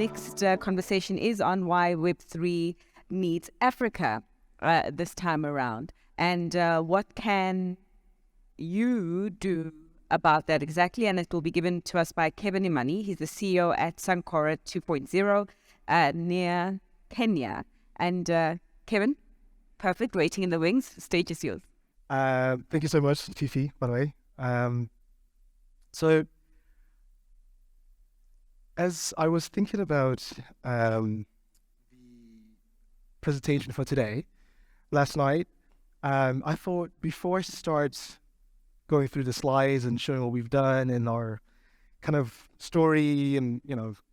next conversation is on why Web3 needs Africa this time around. And what can you do about that exactly? And it will be given to us by Kevin Imani. He's the CEO at Sankore 2.0 near Kenya. And Kevin, perfect, waiting in the wings. The stage is yours. Thank you so much, Fifi, by the way. So, as I was thinking about the presentation for today, last night, I thought before I start going through the slides and showing what we've done and our kind of story and,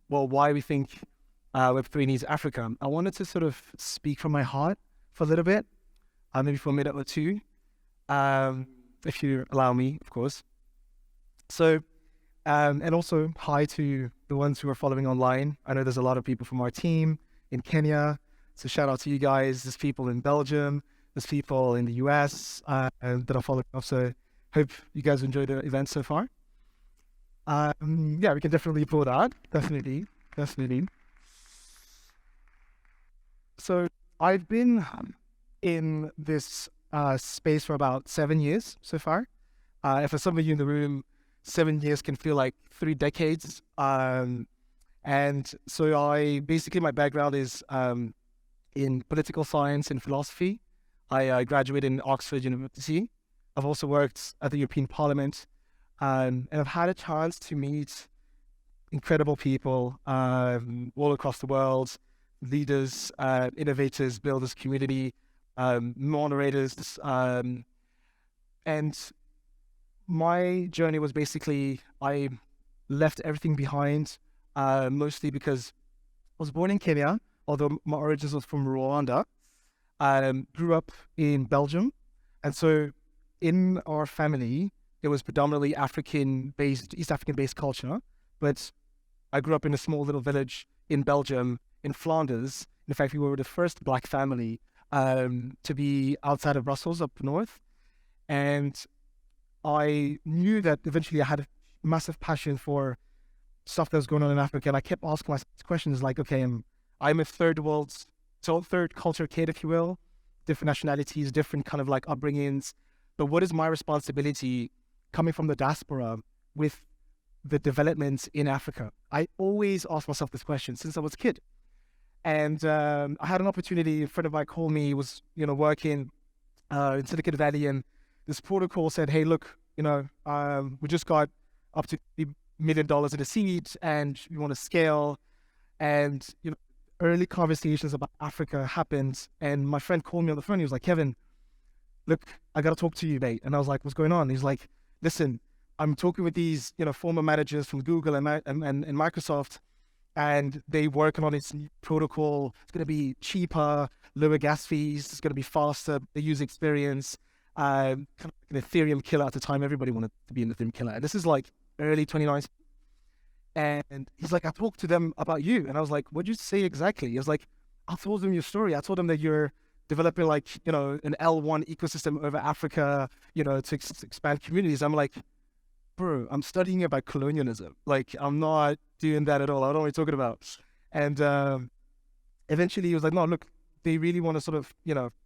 why we think Web3 needs Africa, I wanted to sort of speak from my heart for a little bit, maybe for a minute or two, if you allow me, of course. So, and also hi to the ones who are following online. I know there's a lot of people from our team in Kenya, so shout out to you guys. There's people in Belgium, there's people in the US that are following up, so hope you guys enjoy the event so far. Yeah, we can definitely pull that, definitely. So I've been in this space for about 7 years so far. And for some of you in the room, 7 years can feel like 3 decades. And so my background is in political science and philosophy. I graduated in Oxford University. I've also worked at the European Parliament, and I've had a chance to meet incredible people all across the world, leaders, innovators, builders, community, moderators, and my journey was basically, I left everything behind, mostly because I was born in Kenya, although my origins was from Rwanda. Grew up in Belgium. And so in our family, it was predominantly East African-based culture. But I grew up in a small little village in Belgium, in Flanders. In fact, we were the first Black family to be outside of Brussels, up north. And I knew that eventually I had a massive passion for stuff that was going on in Africa. And I kept asking myself questions like, okay, I'm a third culture kid, if you will, different nationalities, different kind of like upbringings. But what is my responsibility coming from the diaspora with the developments in Africa? I always ask myself this question since I was a kid. And I had an opportunity, a friend of mine called me, was, working in Silicon Valley, and this protocol said, hey, look, we just got up to $1 million in a seed and we want to scale. And, early conversations about Africa happened. And my friend called me on the phone. He was like, Kevin, look, I got to talk to you, mate. And I was like, what's going on? He's like, listen, I'm talking with these, former managers from Google and Microsoft, and they working on this new protocol. It's going to be cheaper, lower gas fees. It's going to be faster, the user experience. Kind of an Ethereum killer at the time. Everybody wanted to be an Ethereum killer. And this is like early 2019. And he's like, I talked to them about you. And I was like, what'd you say exactly? He was like, I told them your story. I told them that you're developing like, an L1 ecosystem over Africa, to expand communities. I'm like, bro, I'm studying about colonialism. Like, I'm not doing that at all. I don't know what you're talking about. And eventually he was like, no, look, they really want to sort of,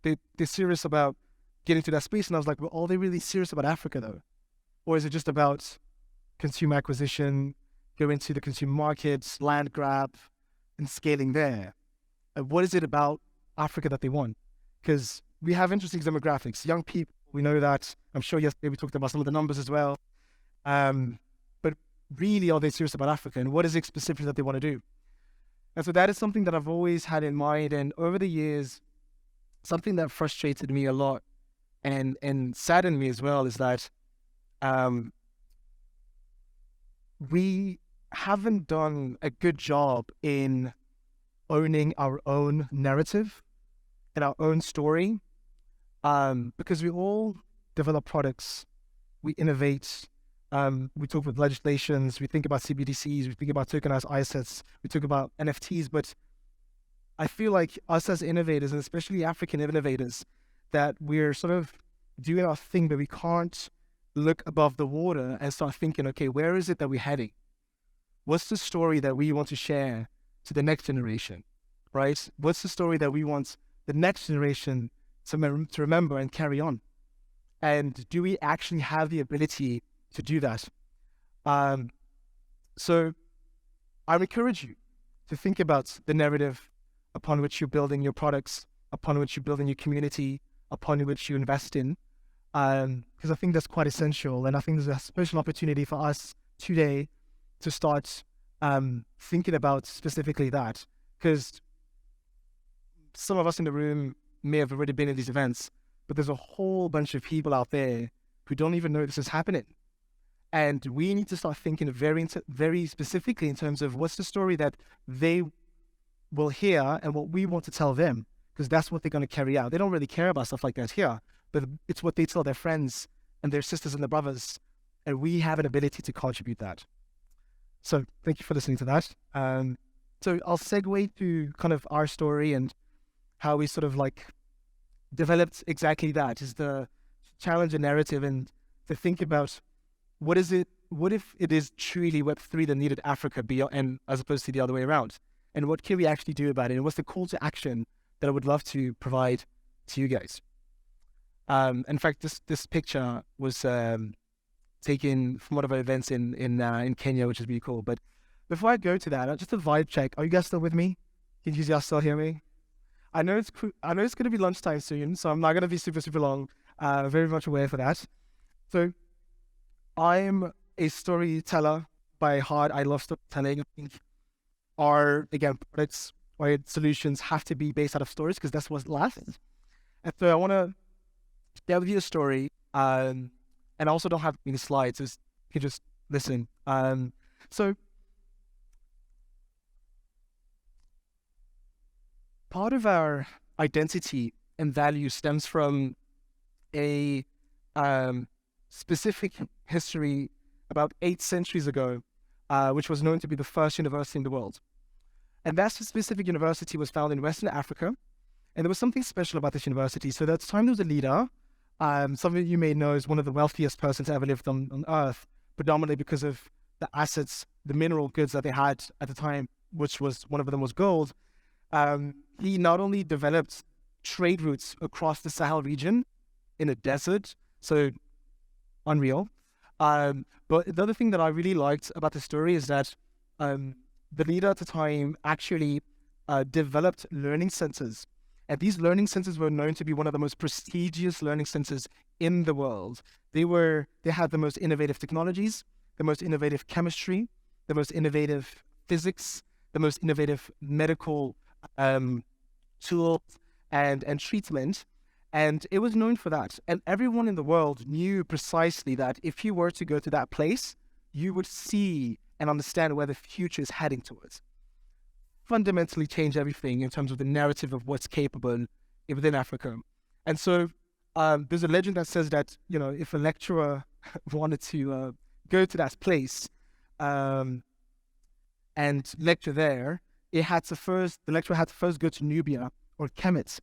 they're serious about getting to that space. And I was like, well, are they really serious about Africa though? Or is it just about consumer acquisition, go into the consumer markets, land grab, and scaling there? What is it about Africa that they want? Because we have interesting demographics, young people, we know that. I'm sure yesterday we talked about some of the numbers as well. But really, are they serious about Africa? And what is it specifically that they want to do? And so that is something that I've always had in mind. And over the years, something that frustrated me a lot and saddened me as well is that we haven't done a good job in owning our own narrative and our own story, because we all develop products, we innovate, we talk about legislations, we think about CBDCs, we think about tokenized assets, we talk about NFTs, but I feel like us as innovators, and especially African innovators, that we're sort of doing our thing, but we can't look above the water and start thinking, okay, where is it that we're heading? What's the story that we want to share to the next generation, right? What's the story that we want the next generation to remember and carry on? And do we actually have the ability to do that? So I encourage you to think about the narrative upon which you're building your products, upon which you're building your community, upon which you invest in, because I think that's quite essential. And I think there's a special opportunity for us today to start thinking about specifically that, because some of us in the room may have already been in these events, but there's a whole bunch of people out there who don't even know this is happening. And we need to start thinking very specifically in terms of what's the story that they will hear and what we want to tell them, because that's what they're going to carry out. They don't really care about stuff like that here, but it's what they tell their friends and their sisters and their brothers, and we have an ability to contribute that. So thank you for listening to that. So I'll segue to kind of our story and how we sort of like developed exactly that, is the challenge and narrative, and to think about what if it is truly Web3 that needed Africa beyond, and as opposed to the other way around, and what can we actually do about it, and what's the call to action that I would love to provide to you guys. In fact, this picture was taken from one of our events in Kenya, which is really cool. But before I go to that, just a vibe check. Are you guys still with me? Can you guys still hear me? I know it's going to be lunchtime soon, so I'm not going to be super long. Very much aware for that. So I'm a storyteller by heart. I love storytelling. I think our, again, products or solutions have to be based out of stories, because that's what lasts. And so I want to share with you a story, and I also don't have any slides, so you can just listen. So part of our identity and value stems from a specific history about 8 centuries ago, which was known to be the first university in the world. And that specific university was found in Western Africa. And there was something special about this university. So at the time there was a leader, some of you may know, is one of the wealthiest persons ever lived on Earth, predominantly because of the assets, the mineral goods that they had at the time, which was, one of them was gold. He not only developed trade routes across the Sahel region in a desert, so unreal. But the other thing that I really liked about the story is that the leader at the time actually developed learning centers. And these learning centers were known to be one of the most prestigious learning centers in the world. They had the most innovative technologies, the most innovative chemistry, the most innovative physics, the most innovative medical tools and treatment. And it was known for that. And everyone in the world knew precisely that if you were to go to that place, you would see and understand where the future is heading towards. Fundamentally change everything in terms of the narrative of what's capable within Africa. And so there's a legend that says that, if a lecturer wanted to go to that place and lecture there, the lecturer had to first go to Nubia or Kemet,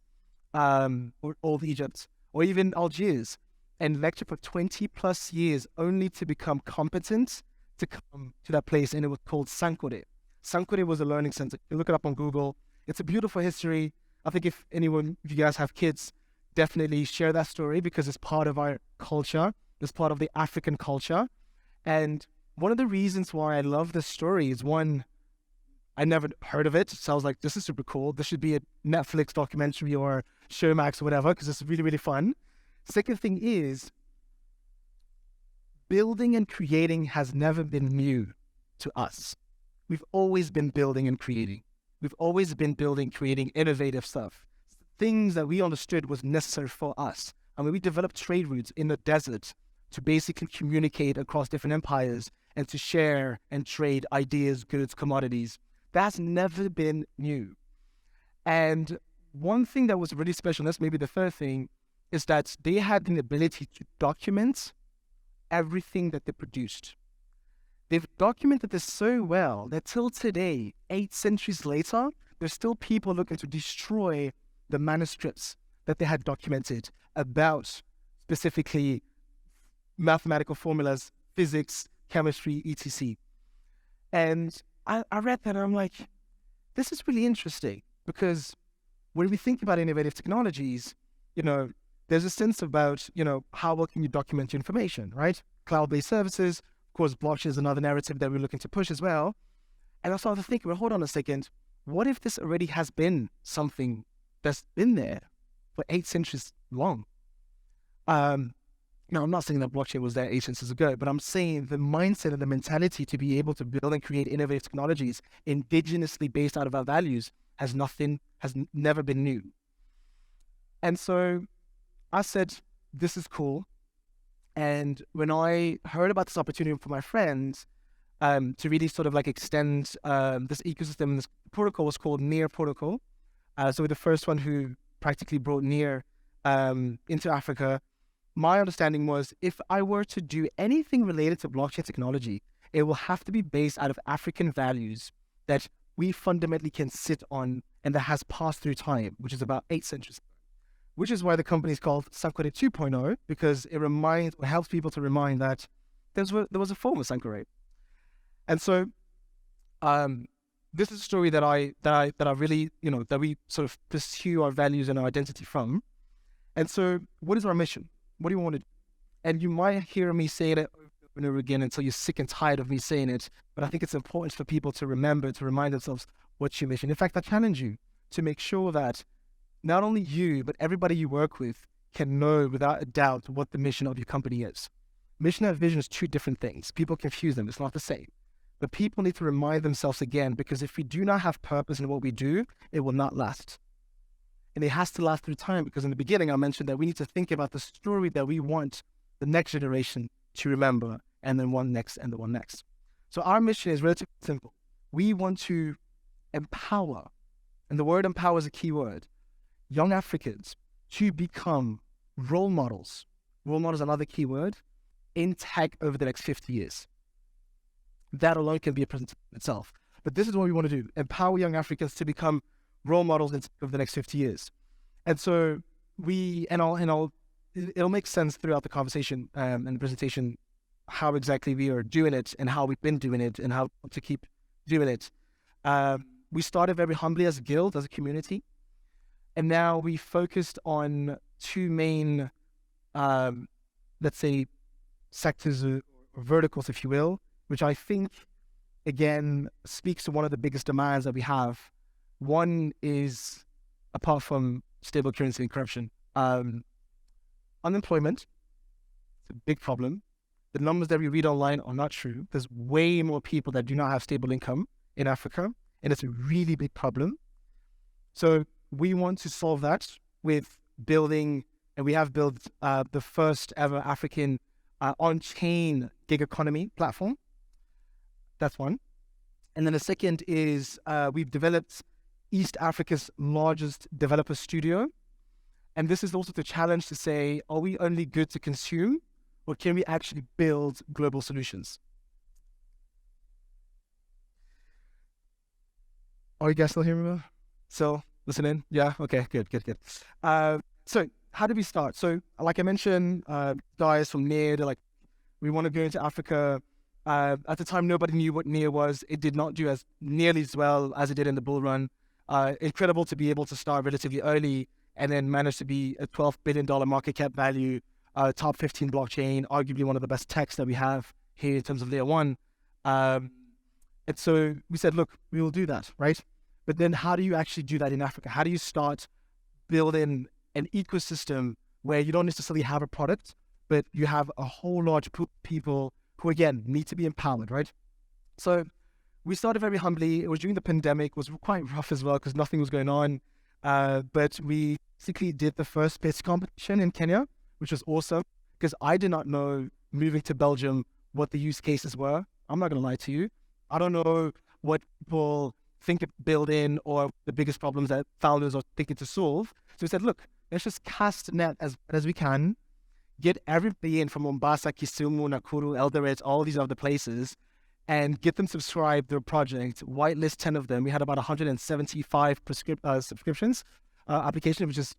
or old Egypt, or even Algiers, and lecture for 20 plus years only to become competent to come to that place. And it was called Sankore. Sankore was a learning center. You look it up on Google. It's a beautiful history. I think if you guys have kids, definitely share that story, because it's part of our culture. It's part of the African culture. And one of the reasons why I love this story is, one, I never heard of it. So I was like, this is super cool. This should be a Netflix documentary or Showmax or whatever, because it's really, really fun. Second thing is, building and creating has never been new to us. We've always been building and creating. We've always been building, creating innovative stuff. Things that we understood was necessary for us. I mean, we developed trade routes in the desert to basically communicate across different empires and to share and trade ideas, goods, commodities. That's never been new. And one thing that was really special, and that's maybe the third thing, is that they had the ability to document everything that they produced. They've documented this so well that till today, 8 centuries later, there's still people looking to destroy the manuscripts that they had documented about specifically mathematical formulas, physics, chemistry, etc. And I read that and I'm like, this is really interesting because when we think about innovative technologies, there's a sense about, how well can you document your information, right? Cloud-based services, of course, blockchain is another narrative that we're looking to push as well. And I started thinking, well, hold on a second. What if this already has been something that's been there for 8 centuries long? Now, I'm not saying that blockchain was there 8 centuries ago, but I'm saying the mindset and the mentality to be able to build and create innovative technologies indigenously based out of our values has never been new. And so I said, this is cool. And when I heard about this opportunity for my friends to really sort of like extend this ecosystem, this protocol was called Near Protocol. So we're the first one who practically brought Near into Africa. My understanding was if I were to do anything related to blockchain technology, it will have to be based out of African values that we fundamentally can sit on and that has passed through time, which is about 8 centuries. Which is why the company is called Sankore 2.0, because it helps people to remind that there was a former Sankore. And so this is a story that I really, that we sort of pursue our values and our identity from. And so what is our mission? What do you want to do? And you might hear me saying it over and over again until you're sick and tired of me saying it, but I think it's important for people to remember, to remind themselves what's your mission. In fact, I challenge you to make sure that not only you, but everybody you work with can know without a doubt what the mission of your company is. Mission and vision is 2 different things. People confuse them. It's not the same. But people need to remind themselves again, because if we do not have purpose in what we do, it will not last. And it has to last through time, because in the beginning, I mentioned that we need to think about the story that we want the next generation to remember, and then one next and the one next. So our mission is relatively simple. We want to empower, and the word empower is a key word, young Africans to become role models. Role models is another key word in tech over the next 50 years. That alone can be a presentation itself. But this is what we want to do: empower young Africans to become role models over the next 50 years. And so it'll make sense throughout the conversation and the presentation how exactly we are doing it and how we've been doing it and how to keep doing it. We started very humbly as a guild, as a community. And now we focused on 2 main, let's say, sectors or verticals, if you will, which I think, again, speaks to one of the biggest demands that we have. One is, apart from stable currency and corruption, unemployment. It's a big problem. The numbers that we read online are not true. There's way more people that do not have stable income in Africa, and it's a really big problem. So we want to solve that with building, and we have built the first ever African on-chain gig economy platform. That's one. And then the second is we've developed East Africa's largest developer studio. And this is also the challenge to say, are we only good to consume, or can we actually build global solutions? Are you guys still hearing me? Still listening? Yeah? Okay, good. So how did we start? So like I mentioned, guys from NEAR, they're like, we want to go into Africa. At the time, nobody knew what NEAR was. It did not do as nearly as well as it did in the bull run. Incredible to be able to start relatively early and then manage to be a $12 billion market cap value, top 15 blockchain, arguably one of the best techs that we have here in terms of layer 1. And so we said, look, we will do that, right? But then how do you actually do that in Africa? How do you start building an ecosystem where you don't necessarily have a product, but you have a whole large pool of people who, again, need to be empowered, right? So we started very humbly. It was during the pandemic. It was quite rough as well because nothing was going on. But we basically did the first pitch competition in Kenya, which was awesome because I did not know, moving to Belgium, what the use cases were. I'm not going to lie to you. I don't know what people think of building or the biggest problems that founders are thinking to solve. So we said, look, let's just cast net as we can, get everybody in from Mombasa, Kisumu, Nakuru, Eldoret, all these other places, and get them subscribed to a project, whitelist 10 of them. We had about 175 subscriptions, applications, which is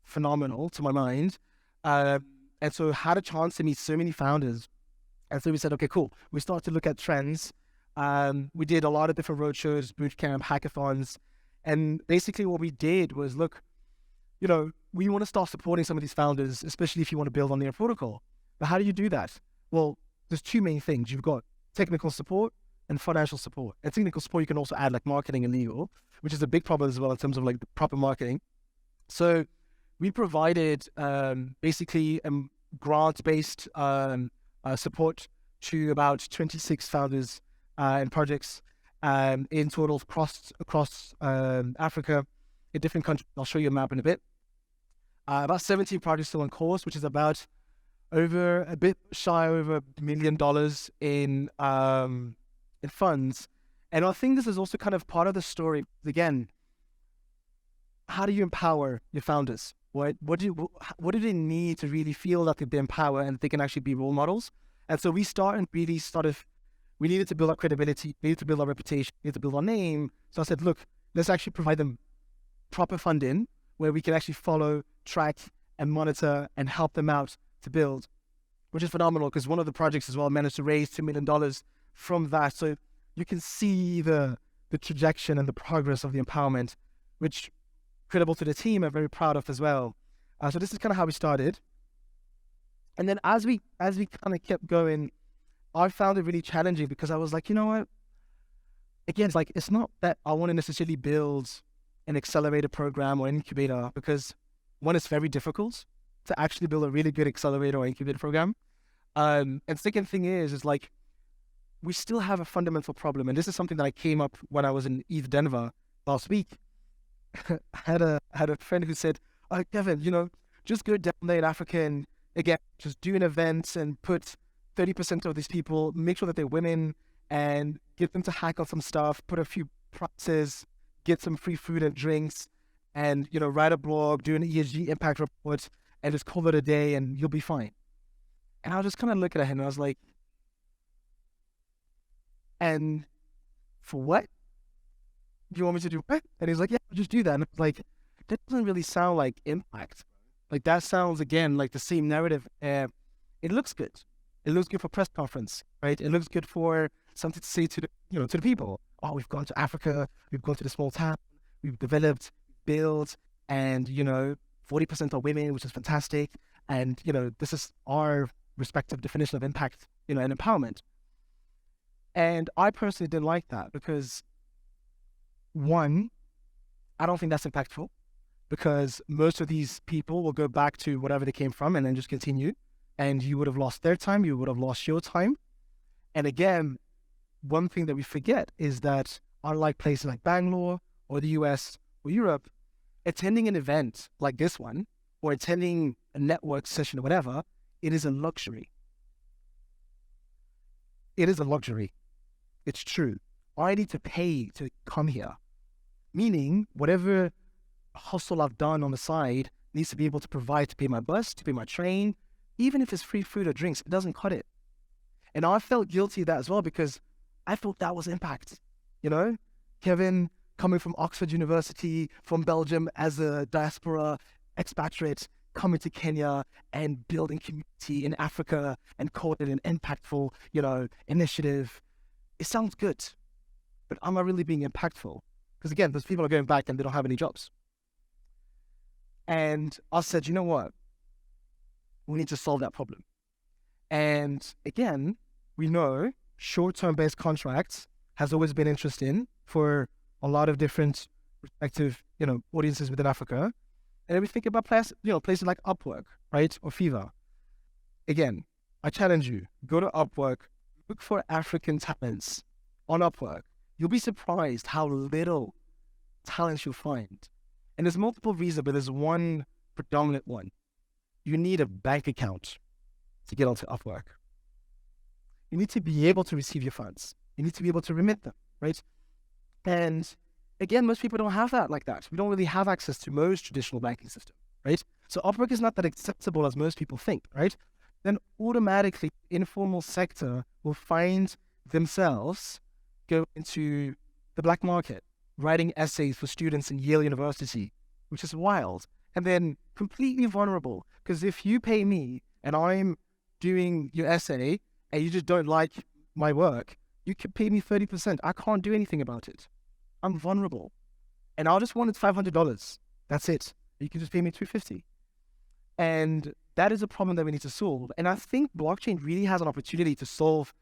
phenomenal to my mind. And so had a chance to meet so many founders. And so we said, okay, cool. We start to look at trends. We did a lot of different roadshows, bootcamp, hackathons. And basically what we did was, look, we want to start supporting some of these founders, especially if you want to build on their protocol. But how do you do that? Well, there's two main things. You've got technical support and financial support. And technical support, you can also add like marketing and legal, which is a big problem as well in terms of like the proper marketing. So we provided basically grant-based support to about 26 founders and projects in total across Africa in different countries. I'll show you a map in a bit. About 17 projects still on course, which is about a bit shy over $1 million in funds. And I think this is also kind of part of the story. Again, how do you empower your founders? What do they need to really feel that they've been empowered and they can actually be role models? And so we needed to build our credibility, we needed to build our reputation, we needed to build our name. So I said, look, let's actually provide them proper funding where we can actually follow, track, and monitor and help them out to build, which is phenomenal because one of the projects as well managed to raise $2 million from that. So you can see the trajectory and the progress of the empowerment, which credible to the team, I'm very proud of as well. So this is kind of how we started. And then as we kind of kept going, I found it really challenging because I was like, you know what? Again, it's not that I want to necessarily build an accelerator program or an incubator because one, it's very difficult to actually build a really good accelerator or incubator program. And second thing is like, we still have a fundamental problem. And this is something that I came up when I was in East Denver last week. I had a friend who said, oh, Kevin, just go down there in Africa and again, just do an event and put 30% of these people, make sure that they're women and get them to hack on some stuff, put a few prizes, get some free food and drinks and, write a blog, do an ESG impact report and just call it a day and you'll be fine. And I was just kind of looking at him and I was like, and for what? Do you want me to do what? And he's like, yeah, just do that. And I was like, that doesn't really sound like impact. Like that sounds again like the same narrative. It looks good. It looks good for press conference, right? It looks good for something to say to the people. Oh, we've gone to Africa. We've gone to the small town. We've developed, built, and 40% are women, which is fantastic. And this is our respective definition of impact, and empowerment. And I personally didn't like that because one, I don't think that's impactful because most of these people will go back to whatever they came from and then just continue. And you would have lost their time. You would have lost your time. And again, one thing that we forget is that unlike places like Bangalore or the US or Europe, attending an event like this one or attending a network session or whatever, it is a luxury. It is a luxury. It's true. I need to pay to come here. Meaning, whatever hustle I've done on the side needs to be able to provide to pay my bus, to pay my train, even if it's free food or drinks, it doesn't cut it. And I felt guilty of that as well because I thought that was impact. Kevin coming from Oxford University, from Belgium as a diaspora expatriate, coming to Kenya and building community in Africa and call it an impactful, initiative. It sounds good, but am I really being impactful? Because again, those people are going back and they don't have any jobs. And I said, you know what? We need to solve that problem. And again, we know short-term based contracts has always been interesting for a lot of different respective, audiences within Africa. And then we think about places like Upwork, right? Or Fiverr. Again, I challenge you, go to Upwork, look for African talents on Upwork. You'll be surprised how little talents you'll find. And there's multiple reasons, but there's one predominant one. You need a bank account to get onto Upwork. You need to be able to receive your funds. You need to be able to remit them, right? And again, most people don't have that like that. We don't really have access to most traditional banking systems, right? So Upwork is not that accessible as most people think, right? Then automatically, informal sector will find themselves go into the black market, writing essays for students in Yale University, which is wild. And then completely vulnerable, because if you pay me and I'm doing your essay and you just don't like my work, You can pay me 30%. I can't do anything about it. I'm vulnerable. And I just wanted $500. That's it. You can just pay me $250. And that is a problem that we need to solve. And I think blockchain really has an opportunity to solve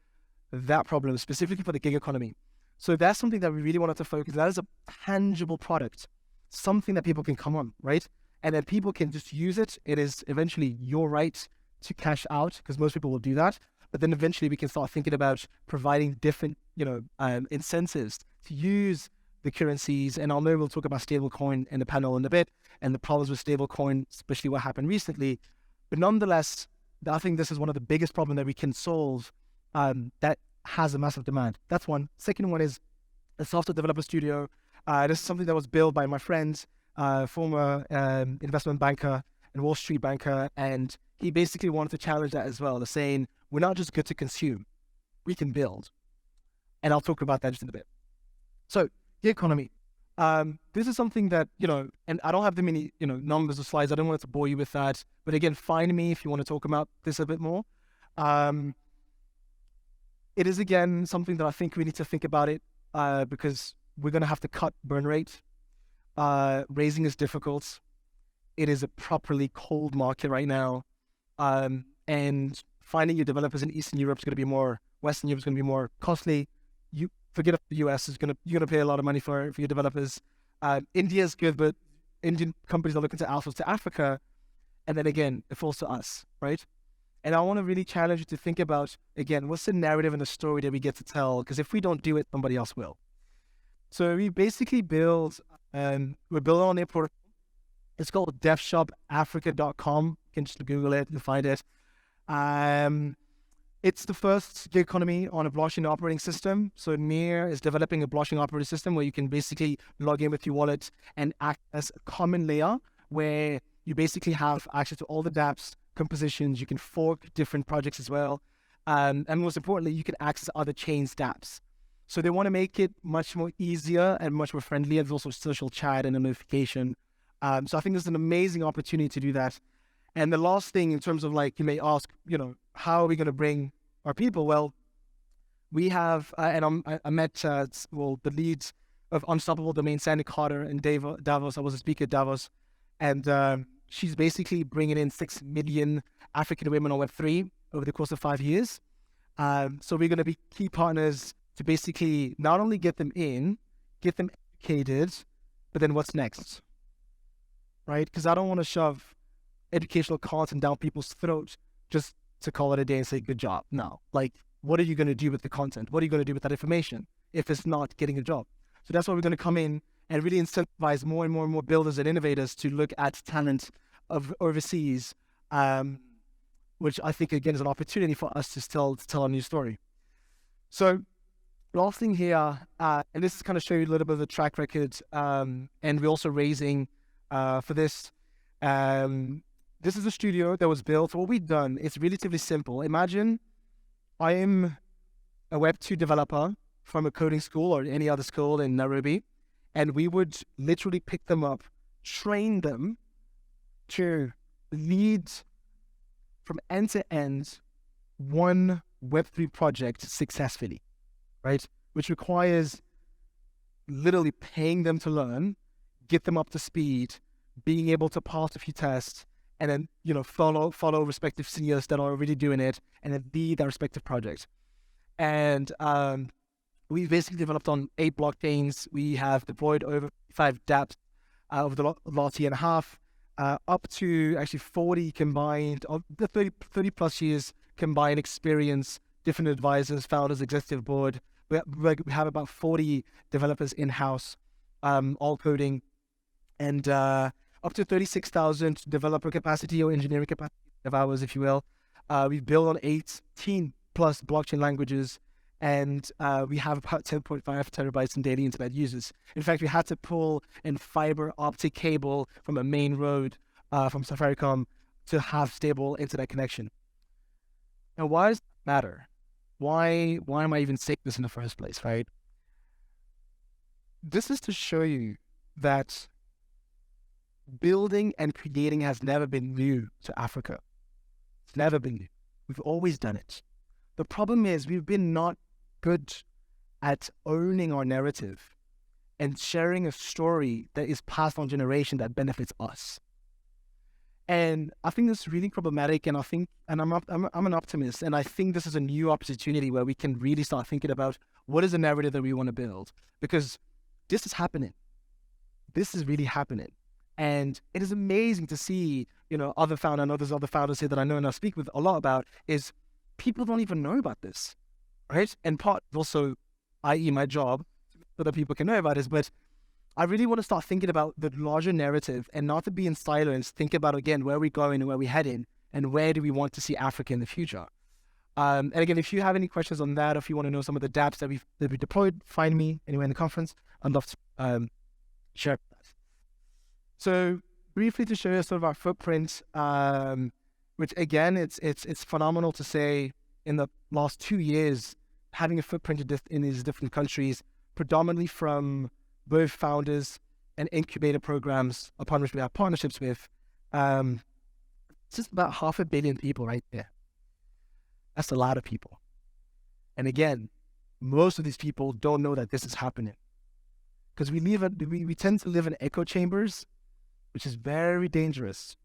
that problem, specifically for the gig economy. So that's something that we really wanted to focus. That is a tangible product, something that people can come on, right? And then people can just use it. It is eventually your right to cash out, because most people will do that. But then eventually we can start thinking about providing different, incentives to use the currencies. And I'll know we'll talk about stablecoin in the panel in a bit, and the problems with stablecoin, especially what happened recently. But nonetheless, I think this is one of the biggest problems that we can solve that has a massive demand. That's one. Second one is a software developer studio. This is something that was built by my friend, former investment banker and Wall Street banker, and he basically wanted to challenge that as well, saying, we're not just good to consume, we can build. And I'll talk about that just in a bit. So, the economy. This is something that, and I don't have that many, numbers or slides. I don't want to bore you with that. But again, find me if you want to talk about this a bit more. It is, again, something that I think we need to think about it because we're going to have to cut burn rate. Raising is difficult. It is a properly cold market right now. And finding your developers in Eastern Europe is going to be more, Western Europe is going to be more costly. You forget the US you're going to pay a lot of money for your developers. India is good, but Indian companies are looking to outsource to Africa. And then again, it falls to us, right? And I want to really challenge you to think about, again, what's the narrative and the story that we get to tell? Because if we don't do it, somebody else will. So we basically we're building on a protocol. It's called devshopafrica.com. You can just Google it and find it. It's the first gig economy on a blockchain operating system. So Near is developing a blockchain operating system where you can basically log in with your wallet and act as a common layer where you basically have access to all the dApps, compositions. You can fork different projects as well. And most importantly, you can access other chains' dApps. So they want to make it much more easier and much more friendly. There's also social chat and a notification. So I think there's an amazing opportunity to do that. And the last thing in terms of you may ask, how are we going to bring our people? Well, we have, and I met, the leads of Unstoppable Domain, Sandy Carter, in Davos. I was a speaker at Davos. And she's basically bringing in 6 million African women on Web3 over the course of 5 years. So we're going to be key partners to basically not only get them in, get them educated, but then what's next? Right? Because I don't want to shove educational content down people's throats just to call it a day and say, good job. No. What are you going to do with the content? What are you going to do with that information if it's not getting a job? So that's why we're going to come in and really incentivize more and more and more builders and innovators to look at talent of overseas, which I think, again, is an opportunity for us to tell a new story. So last thing here, and this is kind of show you a little bit of the track record, and we're also raising for this. This is a studio that was built. What we've done is relatively simple. Imagine I am a Web2 developer from a coding school or any other school in Nairobi, and we would literally pick them up, train them to lead from end to end one Web3 project successfully, right? Which requires literally paying them to learn, get them up to speed, being able to pass a few tests, and then, follow respective seniors that are already doing it, and then lead their respective projects. And we basically developed on 8 blockchains. We have deployed over 5 dApps over the last year and a half, up to actually 40 combined, of the 30 plus years combined experience, different advisors, founders, executive board. We have about 40 developers in-house, all coding, and up to 36,000 developer capacity or engineering capacity of ours, if you will. We build on 18 plus blockchain languages, and we have about 10.5 terabytes in daily internet users. In fact, we had to pull in fiber optic cable from a main road from Safaricom to have stable internet connection. Now, why does that matter? Why am I even saying this in the first place, right? This is to show you that building and creating has never been new to Africa. It's never been new. We've always done it. The problem is we've been not good at owning our narrative and sharing a story that is passed on generation that benefits us. And I think this is really problematic. And I'm an optimist. And I think this is a new opportunity where we can really start thinking about what is the narrative that we want to build, because this is happening. This is really happening. And it is amazing to see, other founder and others, other founders here that I know and I speak with a lot about, is people don't even know about this, right? And part also, i.e. my job, so that people can know about this, but I really want to start thinking about the larger narrative and not to be in silence, think about, again, where we're going and where we're heading and where do we want to see Africa in the future. And again, if you have any questions on that, or if you want to know some of the dApps that we deployed, find me anywhere in the conference. I'd love to share that. So briefly to show you sort of our footprint, which again, it's phenomenal to say in the last 2 years, having a footprint in these different countries, predominantly from both founders and incubator programs upon which we have partnerships with. It's just about 500 million people right there. That's a lot of people. And again, most of these people don't know that this is happening, because we tend to live in echo chambers, which is very dangerous,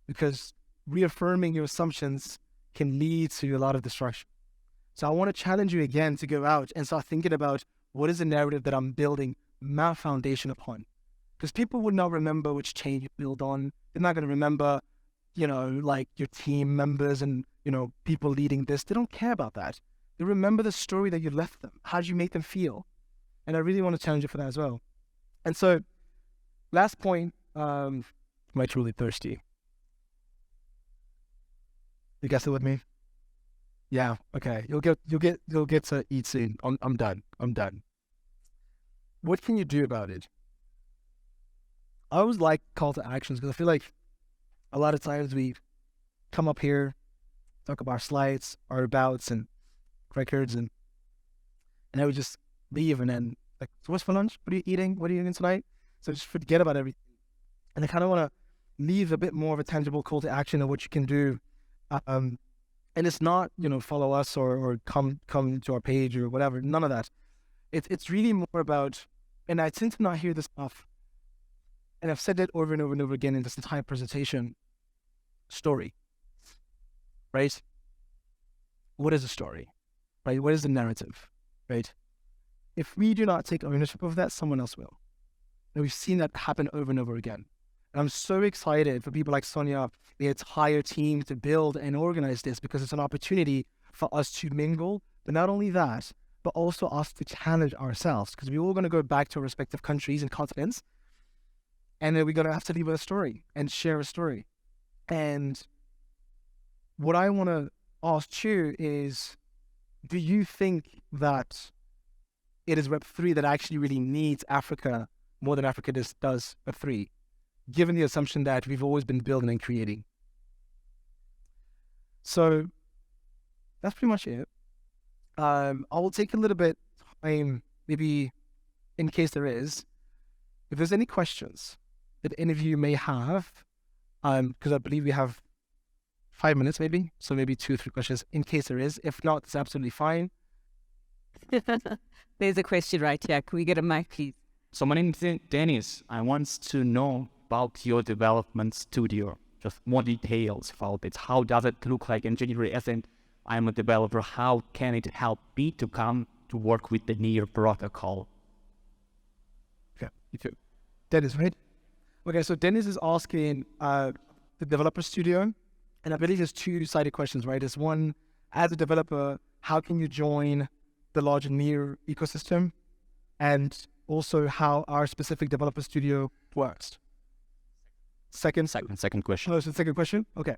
because reaffirming your assumptions can lead to a lot of destruction. So I want to challenge you again to go out and start thinking about what is the narrative that I'm building my foundation upon. Because people would not remember which chain you build on. They're not going to remember, like your team members and, people leading this. They don't care about that. They remember the story that you left them. How did you make them feel? And I really want to challenge you for that as well. And so, last point, am I truly thirsty? You guys still with me? Yeah, okay. You'll get to eat soon. I'm done. What can you do about it? I always like call to actions, because I feel like a lot of times we come up here, talk about our slides, our abouts and records, and then we just leave, and then like, so what's for lunch? What are you eating? What are you eating tonight? So just forget about everything. And I kind of want to leave a bit more of a tangible call to action of what you can do. And it's not, follow us or come to our page or whatever. None of that. It's really more about, and I tend to not hear this enough, and I've said it over and over and over again in this entire presentation, story, right? What is a story, right? What is the narrative, right? If we do not take ownership of that, someone else will. And we've seen that happen over and over again. And I'm so excited for people like Sonia, the entire team, to build and organize this, because it's an opportunity for us to mingle. But not only that, but also us to challenge ourselves, because we're all going to go back to our respective countries and continents. And then we're going to have to leave a story and share a story. And what I want to ask you is, do you think that it is Web3 that actually really needs Africa more than Africa does Web3, given the assumption that we've always been building and creating? So that's pretty much it. I will take a little bit time, maybe in case there is, if there's any questions that any of you may have, because I believe we have 5 minutes maybe, so maybe 2 or 3 questions in case there is. If not, it's absolutely fine. There's a question right here. Can we get a mic, please? So my name is Dennis. I want to know about your development studio, just more details about it. How does it look like in general? As in, I'm a developer, how can it help me to come to work with the NEAR protocol? Okay, you too. Dennis, right? Okay, so Dennis is asking the developer studio, and I believe there's 2-sided questions, right? There's one, as a developer, how can you join the larger NEAR ecosystem? And also how our specific developer studio works. Second question. Oh, so second question? Okay.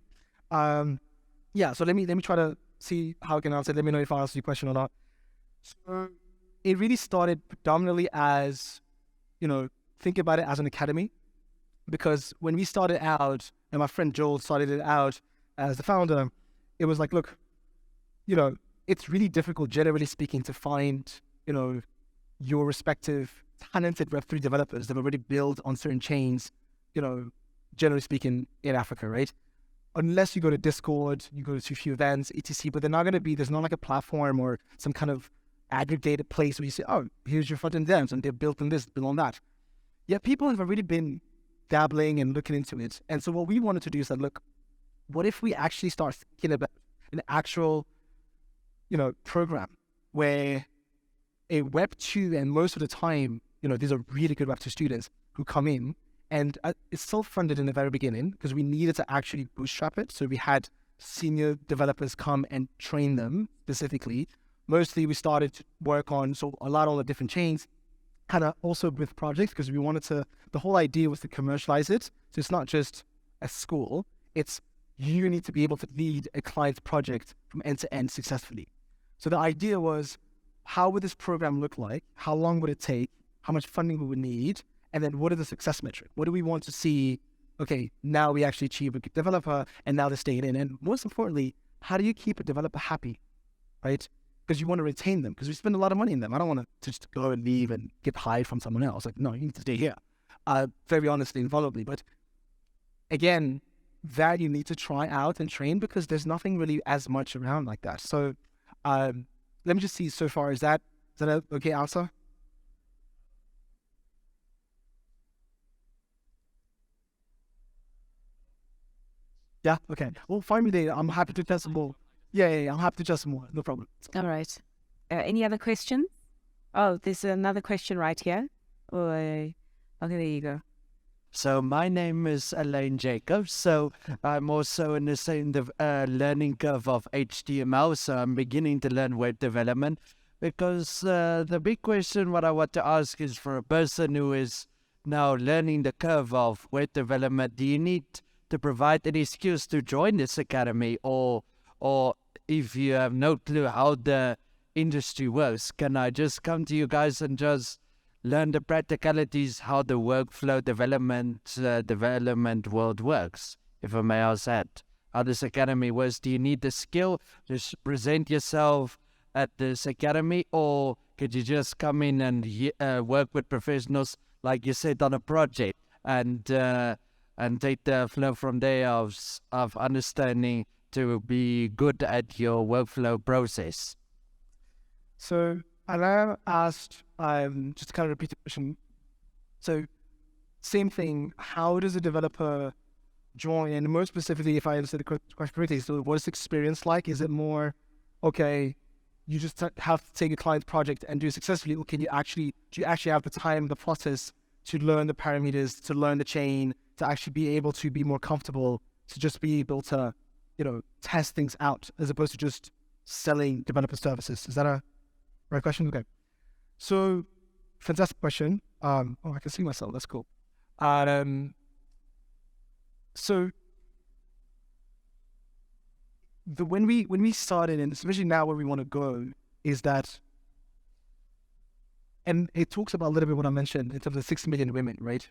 Yeah, so let me try to see how I can answer. Let me know if I answer your question or not. So it really started predominantly as, think about it as an academy. Because when we started out, and my friend Joel started it out as the founder, it was like, look, it's really difficult, generally speaking, to find, your respective talented Web3 developers that have already built on certain chains, generally speaking, in Africa, right? Unless you go to Discord, you go to a few events, etc. But there's not like a platform or some kind of aggregated place where you say, oh, here's your front-end devs, and they're built on this, built on that. Yet people have already been dabbling and looking into it. And so what we wanted to do is that, look, what if we actually start thinking about an actual, program where a Web 2, and most of the time, these are really good Web 2 students who come in, and it's self-funded in the very beginning because we needed to actually bootstrap it. So we had senior developers come and train them specifically. Mostly we started to work on a lot on the different chains, kind of also with projects, because we wanted to, the whole idea was to commercialize it. So it's not just a school, it's you need to be able to lead a client's project from end to end successfully. So the idea was, how would this program look like? How long would it take? How much funding we would need? And then what are the success metrics? What do we want to see? Okay, now we actually achieve a good developer, and now they're staying in. And most importantly, how do you keep a developer happy, right? Because you want to retain them, because we spend a lot of money in them. I don't want to just go and leave and get hired from someone else. Like, no, you need to stay here. Very honestly and vulnerably. But again, that you need to try out and train, because there's nothing really as much around like that. So let me just see so far. Is that an okay answer? Yeah, okay. Well, find me there. I'm happy to test some more. Yeah, I'm happy to test some more. No problem. All right. Any other questions? Oh, there's another question right here. Oh, okay, there you go. So my name is Elaine Jacobs. So I'm also in the same learning curve of HTML. So I'm beginning to learn web development, because the big question what I want to ask is, for a person who is now learning the curve of web development, do you need to provide any skills to join this academy, or if you have no clue how the industry works, can I just come to you guys and just learn the practicalities, how the workflow development world works? If I may ask that, how this academy works. Do you need the skill to present yourself at this academy, or could you just come in and work with professionals, like you said, on a project, and take the flow from there of understanding to be good at your workflow process? So Alan asked, just to kind of repeat the question. So same thing, how does a developer join? And more specifically, if I understood the question correctly, so what is the experience like? Is it more, okay, you just have to take a client's project and do it successfully, or do you actually have the time, the process to learn the parameters, to learn the chain, to actually be able to be more comfortable, to just be able to, test things out, as opposed to just selling developer services? Is that a right question? Okay. So, fantastic question. I can see myself. That's cool. So, when we started, and especially now where we want to go, is that, and it talks about a little bit what I mentioned in terms of 6 million women, right?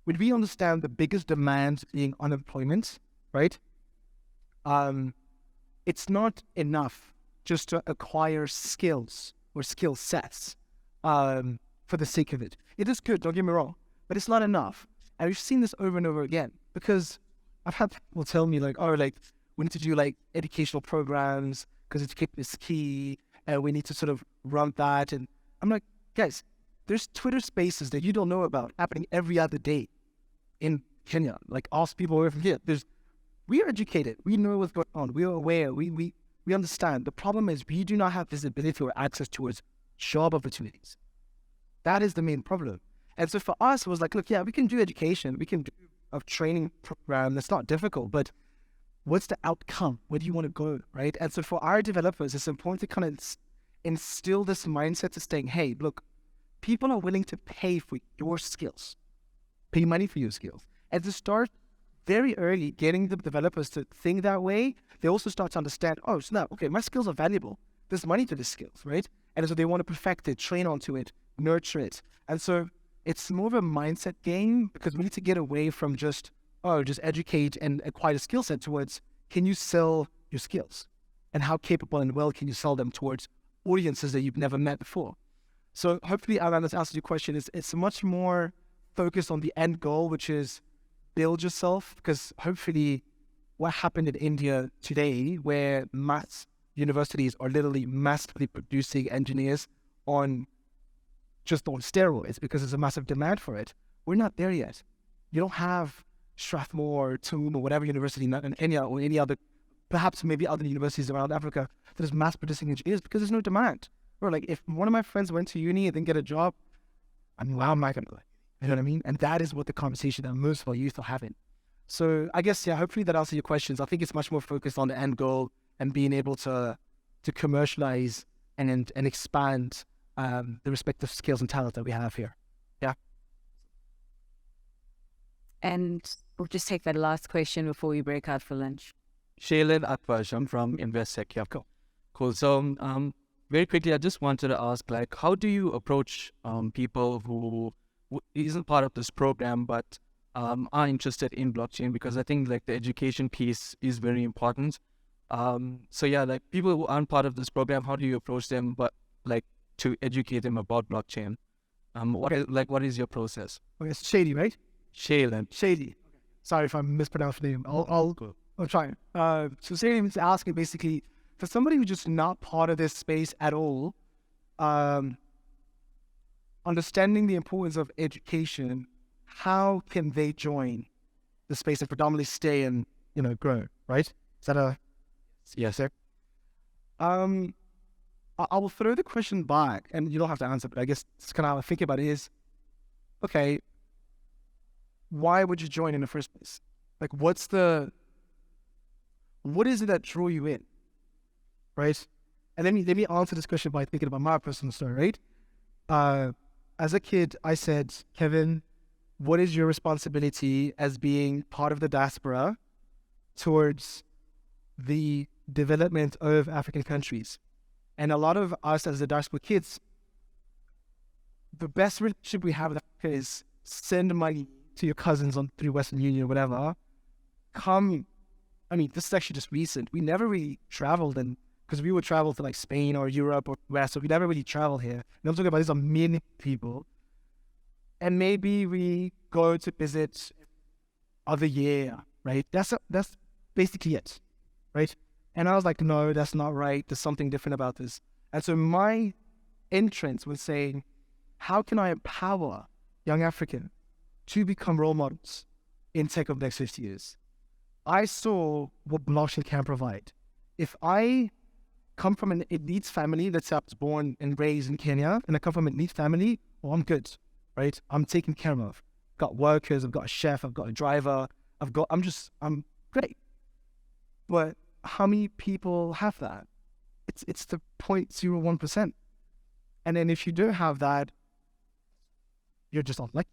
When we understand the biggest demand being unemployment, right? It's not enough just to acquire skills or skill sets for the sake of it. It is good, don't get me wrong, but it's not enough. And we've seen this over and over again, because I've had people tell me we need to do educational programs because education is key, and we need to sort of run that. And I'm like, guys, there's Twitter spaces that you don't know about happening every other day in Kenya. Ask people over from here. We are educated. We know what's going on. We are aware. We understand. The problem is we do not have visibility or access towards job opportunities. That is the main problem. And so for us, it was like, look, yeah, we can do education. We can do a training program. That's not difficult. But what's the outcome? Where do you want to go, right? And so for our developers, it's important to kind of instill this mindset to saying, hey, look, people are willing to pay for your skills, pay money for your skills. And to start very early getting the developers to think that way, they also start to understand, oh, it's not, okay, my skills are valuable. There's money to the skills, right? And so they want to perfect it, train onto it, nurture it. And so it's more of a mindset game, because we need to get away from just educate and acquire a skill set towards, can you sell your skills? And how capable and well can you sell them towards audiences that you've never met before? So hopefully, Alan, that's answered your question. It's much more focused on the end goal, which is build yourself, because hopefully what happened in India today, where mass universities are literally massively producing engineers on steroids because there's a massive demand for it. We're not there yet. You don't have Strathmore or Toon or whatever university, and any other, perhaps maybe other universities around Africa that is mass producing engineers because there's no demand. Or like if one of my friends went to uni and didn't get a job, I mean, how am I going to, you know what I mean? And that is what the conversation that most of our youth are having. So I guess, yeah, hopefully that answers your questions. I think it's much more focused on the end goal and being able to commercialize and expand the respective skills and talent that we have here. Yeah. And we'll just take that last question before we break out for lunch. Shailen Atvarsham from Investec. Yeah, cool. So, very quickly, I just wanted to ask, like, how do you approach people who isn't part of this program but are interested in blockchain? Because I think like the education piece is very important. So yeah, like people who aren't part of this program, how do you approach them, but like to educate them about blockchain? What is your process? Okay, it's Shady, right? Shailen. Shady. Sorry if I mispronounced the name. I'll try. So Shady is asking basically for somebody who's just not part of this space at all, understanding the importance of education, how can they join the space and predominantly stay and, grow, right? Is that a... Yes, sir. I will throw the question back, and you don't have to answer, but I guess it's kind of how I think about it is, okay, why would you join in the first place? Like, what is it that drew you in, right? And let me answer this question by thinking about my personal story, right? As a kid, I said, Kevin, what is your responsibility as being part of the diaspora towards the development of African countries? And a lot of us as the diaspora kids, the best relationship we have with Africa is send money to your cousins through Western Union or whatever. This is actually just recent. We never really traveled, because we would travel to like Spain or Europe or West, so we never really travel here. And I'm talking about these are many people. And maybe we go to visit other year, right? That's basically it, right? And I was like, no, that's not right. There's something different about this. And so my entrance was saying, how can I empower young Africans to become role models in tech of the next 50 years? I saw what blockchain can provide. If I come from an elite family, let's say I was born and raised in Kenya, and I come from an elite family, well, I'm good, right? I'm taken care of. Got workers, I've got a chef, I've got a driver, I'm great. But how many people have that? It's the 0.01%. And then if you don't have that, you're just unlucky.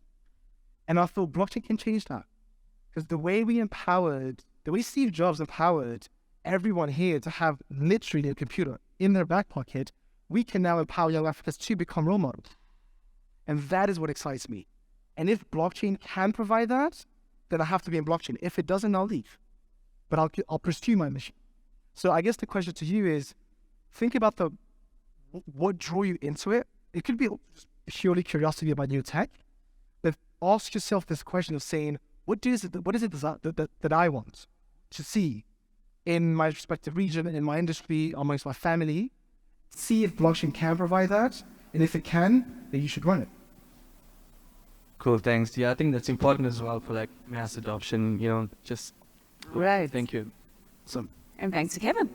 And I thought blockchain can change that. Because the way Steve Jobs empowered everyone here to have literally a computer in their back pocket, we can now empower young Africans to become role models. And that is what excites me. And if blockchain can provide that, then I have to be in blockchain. If it doesn't, I'll leave. But I'll pursue my mission. So I guess the question to you is, think about what drew you into it. It could be purely curiosity about new tech, but ask yourself this question of saying, what is it that I want to see in my respective region, in my industry, amongst my family? See if blockchain can provide that, and if it can, then you should run it. Cool, thanks. Yeah, I think that's important as well for like mass adoption, just... Right. Thank you. And thanks to Kevin.